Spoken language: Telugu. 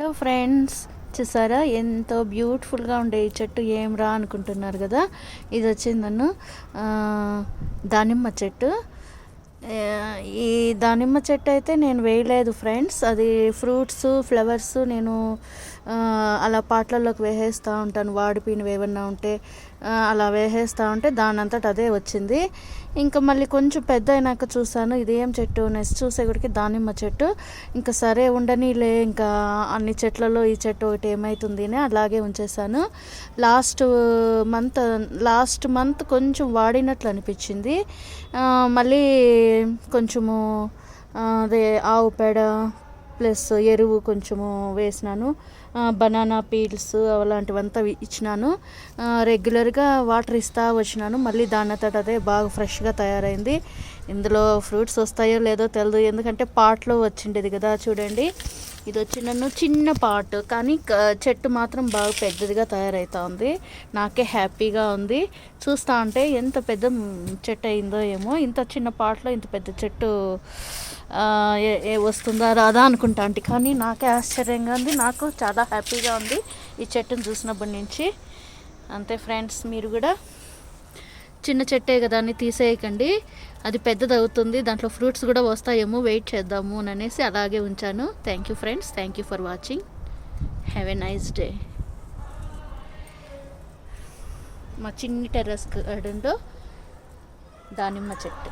హలో ఫ్రెండ్స్, చూసారా ఎంతో బ్యూటిఫుల్గా ఉండే ఈ చెట్టు. ఏం రా అనుకుంటున్నారు కదా, ఇది వచ్చింది నన్ను దానిమ్మ చెట్టు. ఈ దానిమ్మ చెట్టు అయితే నేను వేయలేదు ఫ్రెండ్స్, అది ఫ్రూట్స్ ఫ్లవర్స్ నేను అలా పాట్లలోకి వేసేస్తూ ఉంటాను. వాడిపోయినవి ఏమన్నా ఉంటే అలా వేసేస్తూ ఉంటే దాని అంతటా అదే వచ్చింది. ఇంకా మళ్ళీ కొంచెం పెద్ద అయినాక చూసాను ఇది ఏం చెట్టు, నెక్స్ట్ చూసేగుడికి దానిమ్మ చెట్టు. ఇంకా సరే ఉండనిలే, ఇంకా అన్ని చెట్లలో ఈ చెట్టు ఒకటి ఏమవుతుంది అని అలాగే ఉంచేసాను. లాస్ట్ మంత్ కొంచెం వాడినట్లు అనిపించింది. మళ్ళీ కొంచెము అదే ఆవు పేడ ప్లస్ ఎరువు కొంచెము వేసినాను. బనానా పీల్స్ అలాంటివంతా ఇచ్చినాను. రెగ్యులర్గా వాటర్ ఇస్తూ వచ్చినాను. మళ్ళీ దానితో అదే బాగా ఫ్రెష్గా తయారైంది. ఇందులో ఫ్రూట్స్ వస్తాయో లేదో తెలియదు, ఎందుకంటే పాట్లో వచ్చిండేది కదా. చూడండి, ఇది వచ్చి నన్ను చిన్న పాట్, కానీ చెట్టు మాత్రం బాగా పెద్దదిగా తయారవుతూ ఉంది. నాకే హ్యాపీగా ఉంది. చూస్తూ ఉంటే ఎంత పెద్ద చెట్టు అయిందో ఏమో. ఇంత చిన్న పాట్లో ఇంత పెద్ద చెట్టు వస్తుందా రాదా అనుకుంటా అంటే, కానీ నాకే ఆశ్చర్యంగా ఉంది. నాకు చాలా హ్యాపీగా ఉంది ఈ చెట్టును చూసినప్పటి నుంచి. అంతే ఫ్రెండ్స్, మీరు కూడా చిన్న చెట్టే కదా అని తీసేయకండి, అది పెద్దది అవుతుంది, దాంట్లో ఫ్రూట్స్ కూడా వస్తాయేమో, వెయిట్ చేద్దాము అని అనేసి అలాగే ఉంచాను. Thank you friends, thank you for watching. Have a nice day. మా చిన్ని టెర్రస్ గార్డెన్లో దానిమ్మ చెట్టు.